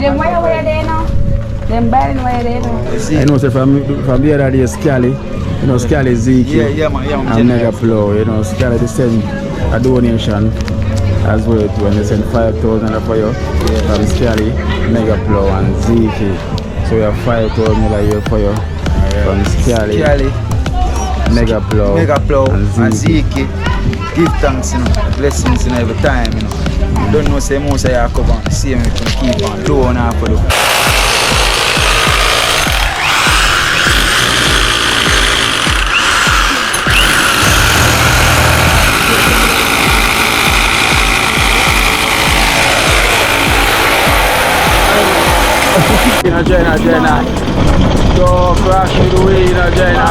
them where they now? Them buying where they now? I know say from the other day Scally, you know Scally Zeke. Yeah, man. And Mega Flow, you know, Scally they send a donation as well to when they send 5,000 for you from Scally, Mega Flow and Zeke. So you have 5,000 here for you from Scally, Mega Flow and Zeke. Give thanks, you know, blessings, you know, every time, you know. Don't know say most of you come and see me can keep on doing half of them. You know, Jenna. Go crash with the way, you know, Jenna.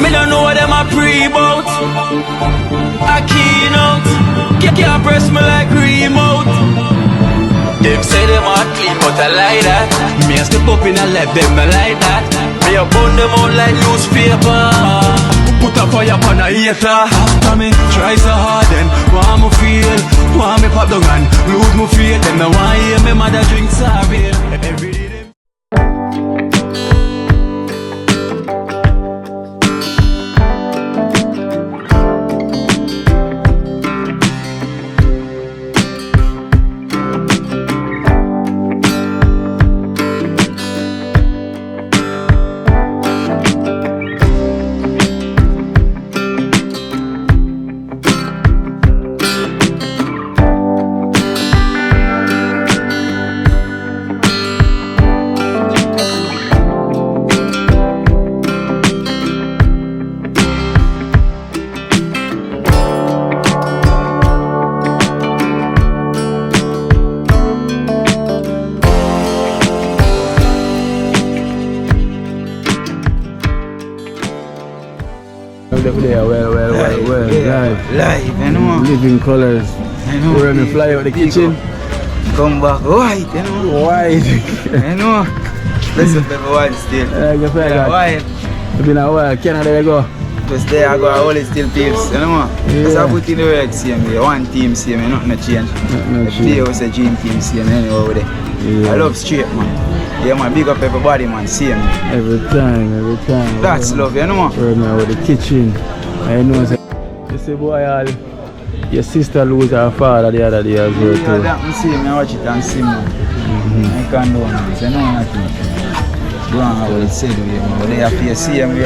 Me don't know what them a pre-bout. A Kino, can't press me like remote. Them say them a clean, but I like that. Me a step up in a left, them not like that. Me a burn them out like newspaper. Put a fire upon a hater. After me try so hard, then want me feel, want me pop down and lose me faith. Them no want hear me mother drink sorry. Every day. Well, live, you know. Living colors. I know. We're gonna fly out the kitchen. Come back white, you know. White. I know. Let's go for white still. White. It's been a while. Canada you go. Just there I go, I always still tips, you know. Because I put in the work same way. One team same way, nothing change. The play was a dream team same anyway over there. I love straight, man. Yeah, man, big up everybody, man, same. Every time. That's love, you know. We're now with the kitchen. I know, you see, boy, your sister lose her father the other day as well, too. Yeah, that see me, I watch it and see me. I can't do nothing, I know nothing. Go on, I will say to you, man. They have to see me,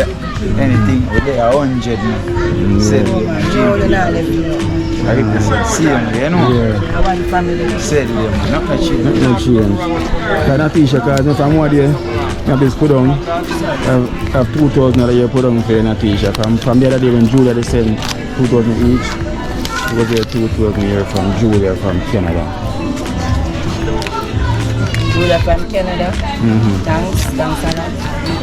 anything, they are 100, man. Say to you, man. I get to see him, you know. Yeah. I want family. Say to you, man, not change. Not change. Can I teach you, because if I'm more there, I just put on, I have 2,000 a year put on for Natisha. From the other day when Julia they sent 2,000 each, it was there 2,000 here from Julia from Canada. Julia from Canada. Thanks a lot.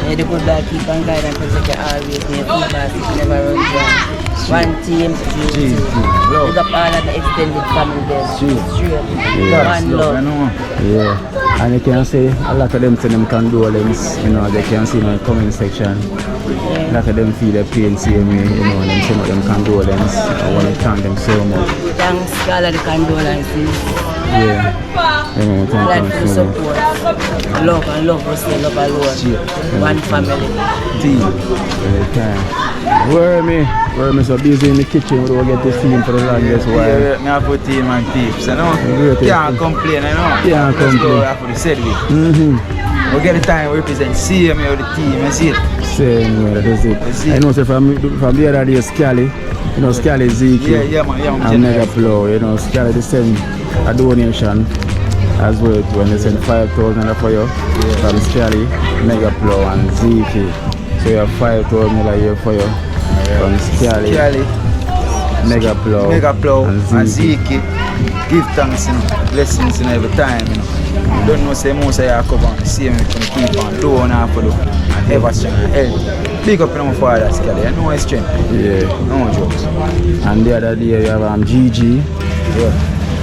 May the good Lord keep on guiding and protect you always. May your food never run dry. One team, Big up all of the extended family there. Straight. One love. Yeah. And you can see a lot of them say them condolence, you know, they can see in the comment section. A lot of them feel the pain, see me, you know, and them say them condolence. I want to thank them so much. Thanks for all of the condolences. Yeah. Glad for the support. Love, we still love alone. One family. Team. Where me so busy in the kitchen, we don't get to see him for the longest while. Yeah, I have a team and tips, you know. Can't complain, you know. Can't complain. Let's go after the said we get the time we represent CM with the team, you see it. Same way, that's it. I know say from the other day Scally, you know, Scally Zeke. Yeah, man. And Mega Flow, you know, Scally they send a donation as well to when they send 5,000 for you from Scally, Mega Flow and Zeke. So you have 5,000 here for you from Scally, Mega Flow and Zeke. Give thanks, you know, blessings, you know, every time, you know. Don't know say most of you come and see me can keep on doing half of them and ever strong and healthy. Big up in my father, Scally, I know his strength. Yeah. No jokes. And the other day you have GG. Yeah.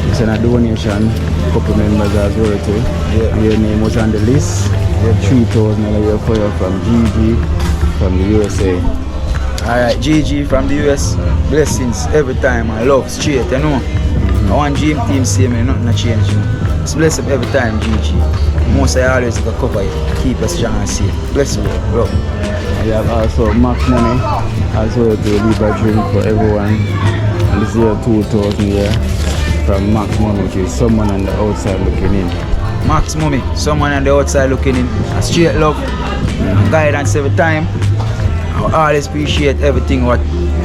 You send a donation, couple members as well too. Yeah. And your name was on the list. Yeah. 3,000 a year for you from GG from the USA. Alright, GG from the US. Blessings every time. I love straight, you know. I want Dream Team see me, nothing to change. You know. It's blessed up every time, GG. Most I always go cover it, keep us strong and safe. Bless you, bro. And you have also Mac Money as well to leave a drink for everyone. And this is your 2,000 here from Mac Money, which is someone on the outside looking in. Max Mummy, someone on the outside looking in. A straight love, guidance every time. I always appreciate everything what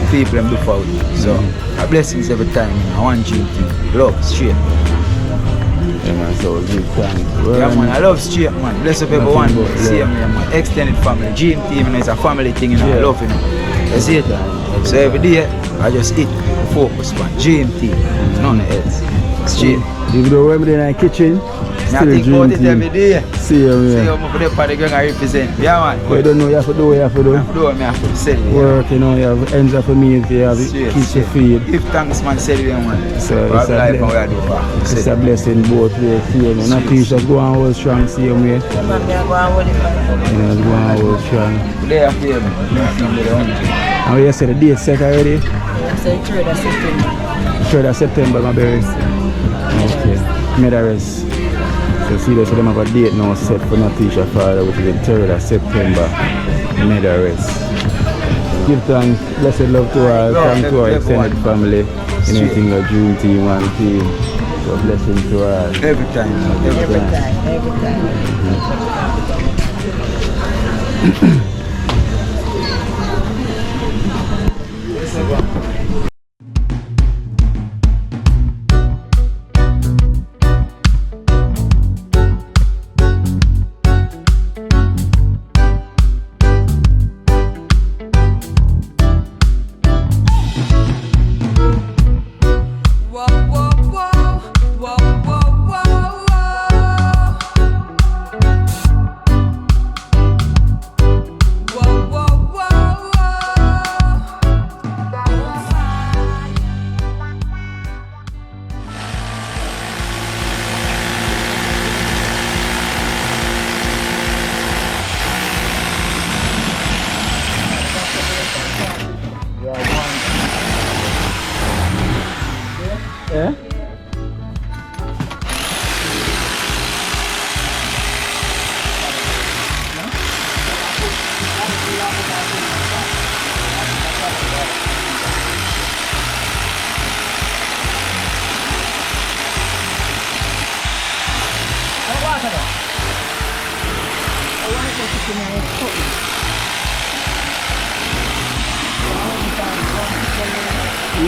people them do for me. So, a blessings every time. I want you to love straight. Yeah, man, so give thanks. Yeah, man, I love straight, man. Bless up everyone. See me, man. Extended family. Dream Team, you know, it's a family thing, you know. I love, you know. You see it? So every day, I just eat, focus, man. Dream Team, none else. Straight. Even though we're in the kitchen, I think about it every day. See you, man. See how much the party going to represent. Yeah, man. But you don't know, you have to do what you have to do. I have to do what I have to sell. Work, you know, you have ends up for me, you have keep your feed. Give thanks, man, sell you, man. So it's a blessing both ways, see you, man. Not t-shirts go on hold strong, see you, man. You know, go on hold strong. Today I feel me. And you said the date set already? Yeah, so 3rd of September. 3rd of September, my berries. Okay. Made a rest. So see this, so them have a date now set for Natisha father, which is the 3rd of September. Made a rest. Give thanks, blessed love to our, thanks to our extended family. Anything like June team, one team. So blessing to our. Every time. Every time.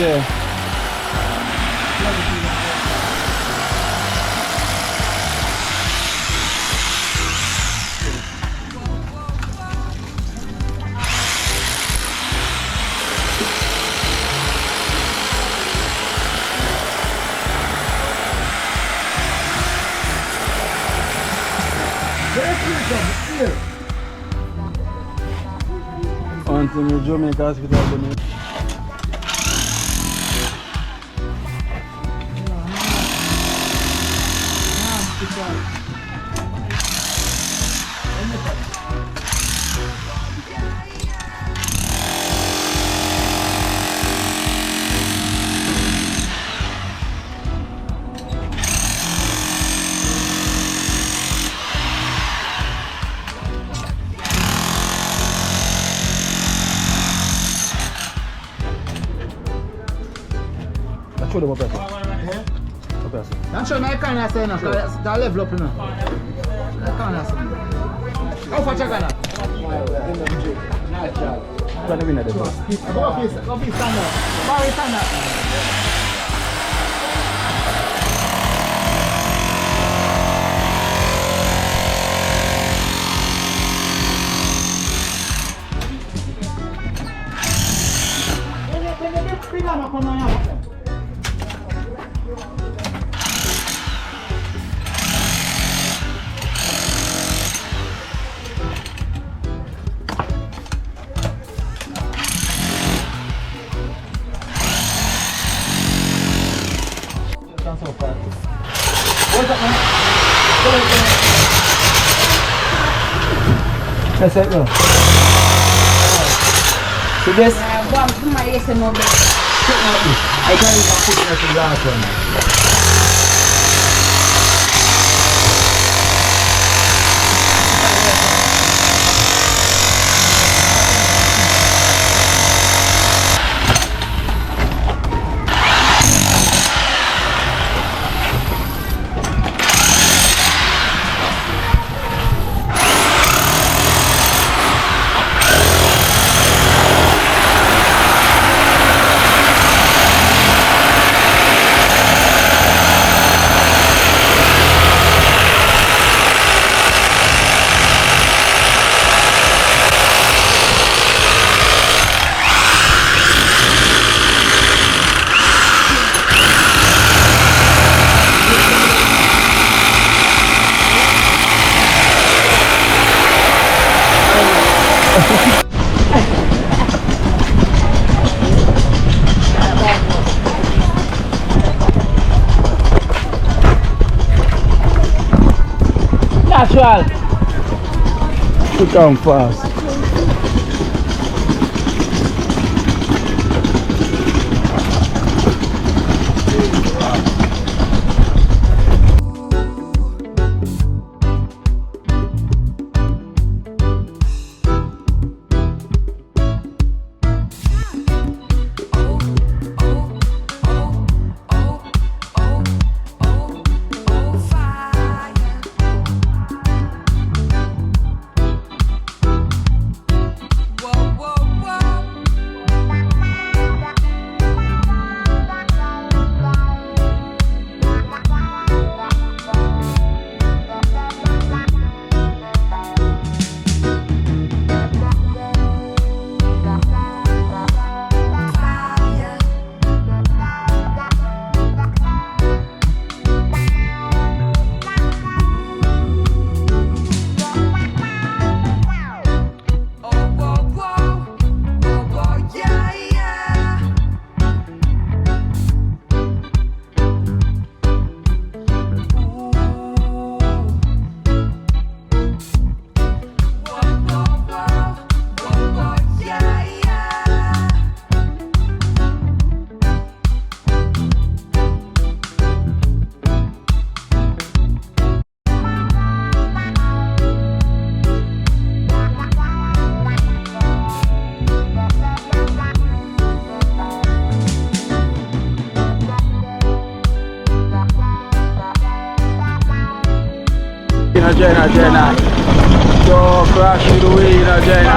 Yeah? Yeah. Until the Jamaica hospital. Show them up here. Don't show me I can't say enough, that level up enough. I can't say. How far you gonna? Nice job. Trying to win at the boss. Go please stand up. Barry, stand up. and so forth. What's up, man? That's it, no? So this? I can't even put it as the last one. Natural. You come fast. China. So crash it away, China.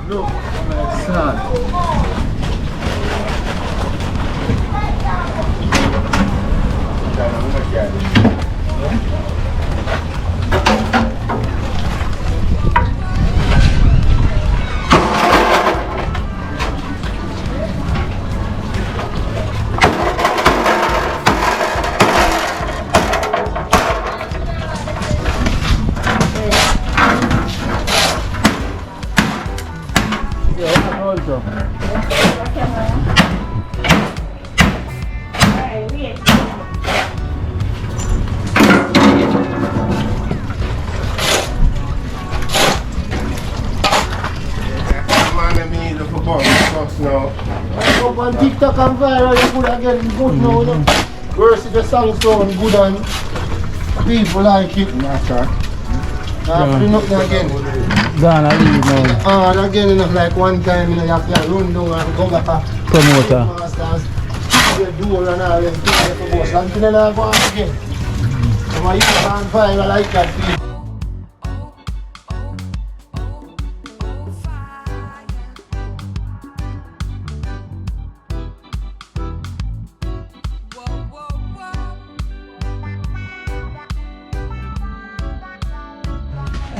Look, my son. On TikTok and viral, you could have get good now. Worse if the song sound good and people like it. After nothing again. Donna leave now. And again, enough like one time, you have to run down and go back up. Promoter. Masters, you do all and all them things for boss. Until then I go on again. So my youth on viral like that people.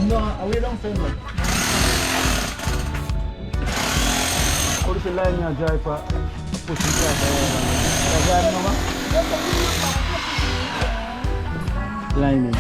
No, we don't film it. the line you drive for pushing car. You drive number? Lining.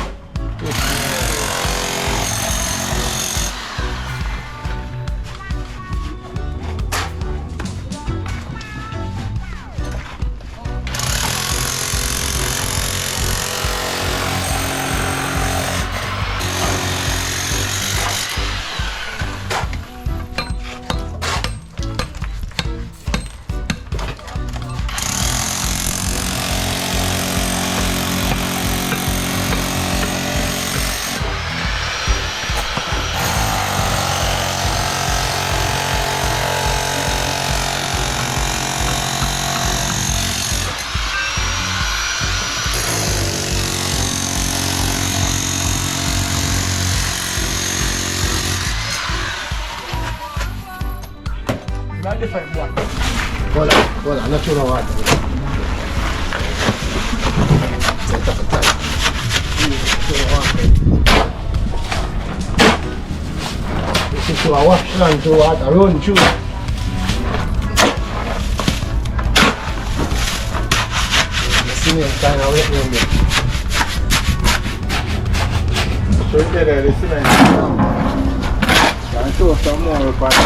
Not different one. Hold on, not sure no water. Set up a time. This is to a wash line to water run through. The cement kind of wet in there. So you get the cement. Can I show some more about it?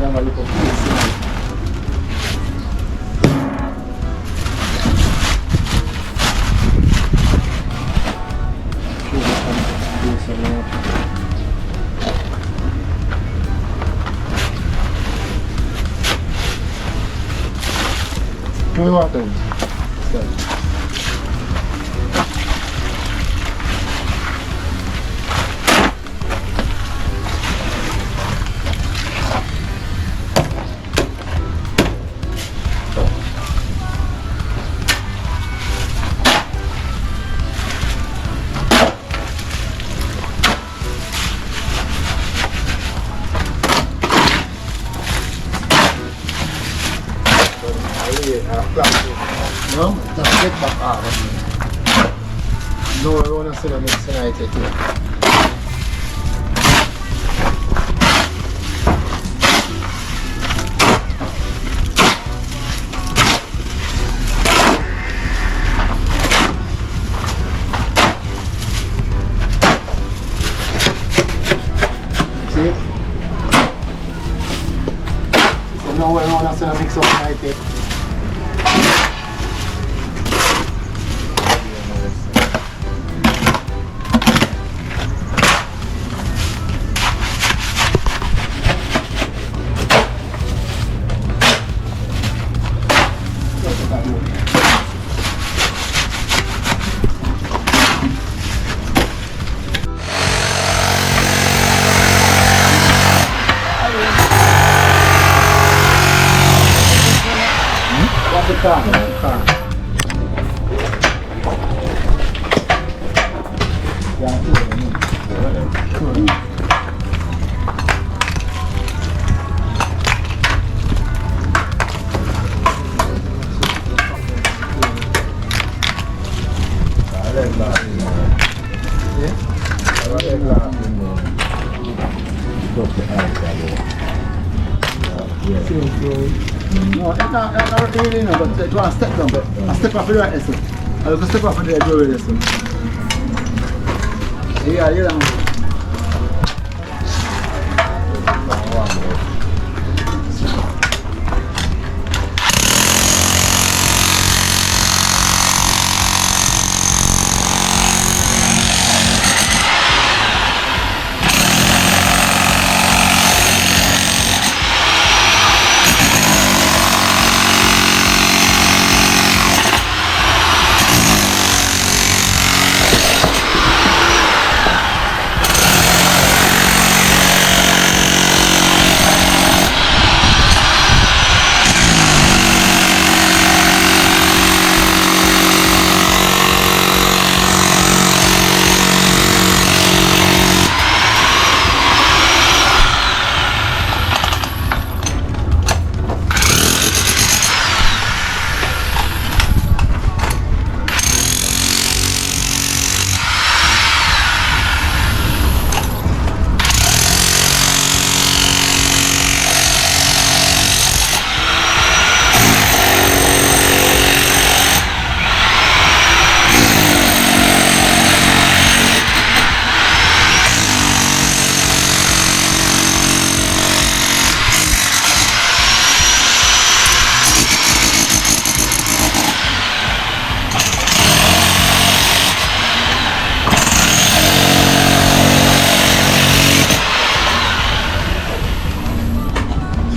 Have a look at this. Show me what then. No, just get back out. No, I want to see the mix tonight here. See? So now I want to see the mix up tonight here. Car. No, it's not really, no, but it was a step down, but a step off the right lesson. I was a step off the right lesson. Yeah.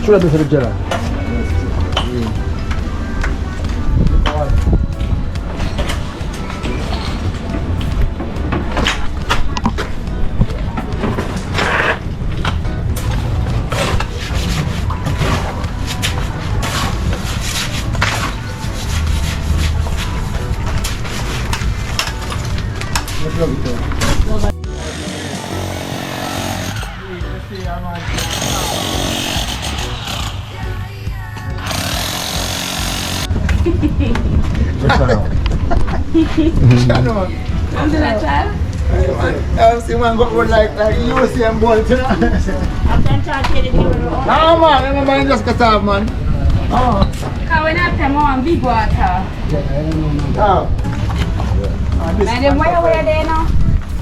Should have been for the jelly. I've seen one go like you see him bolt, you know. No man, remember just cut off, man. Oh. Because when I come on big water. Oh. And them wire there now.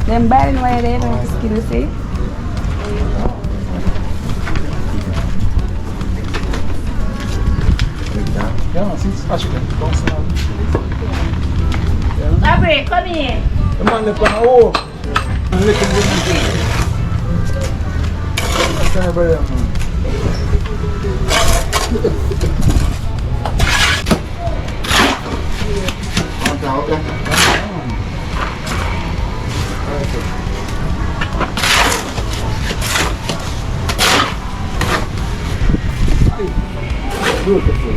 Them barren wire there now, skill you see. Yeah, see, it's actually Abby, come here. the man left on the hole. And looking good and good. That's kind of better, man. Okay. Beautiful.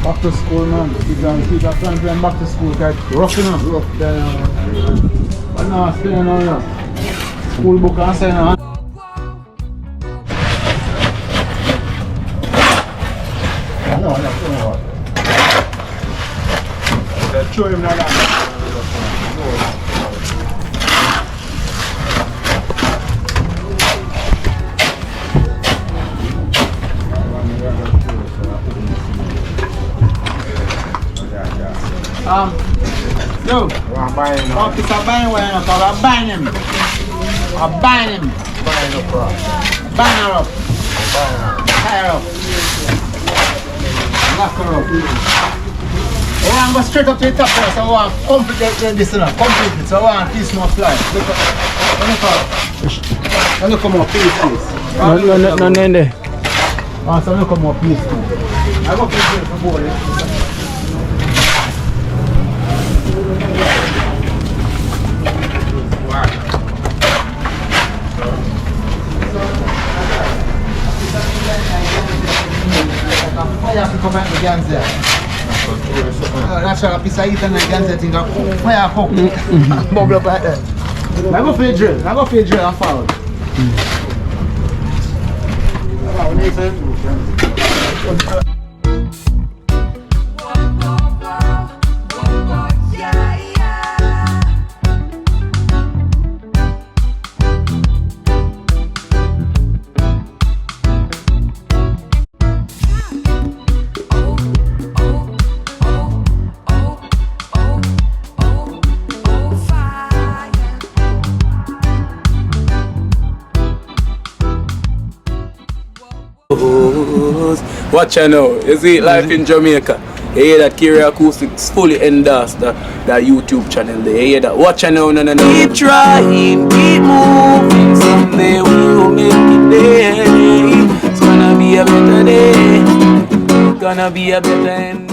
Back to school, man. Kids are trying to back to school. Rough enough. But now, still now, school book and say now. No, show him now. Yo, I'm buying him. I'm buying him. I'm buying him. Buying up, bro. Buying her up. Tie her up. Lock her up. I want to go straight up to the top there, so I want to complete this now. Complete it, so I want this more fly. Look up. Look more piece. No, there. So look more piece. I go piece for board. You have to come back to the guns there. That's a piece of heat and the guns there. Fire cook. Bubble up like that. I go for the drill. I go for the drill and forward. Watch out now, you see life in Jamaica. You hear that Kiri Acoustics fully endorsed that YouTube channel there. You hear that? Watch out now, no. Keep trying, keep moving. Someday we will make it there. It's gonna be a better day. It's gonna be a better end.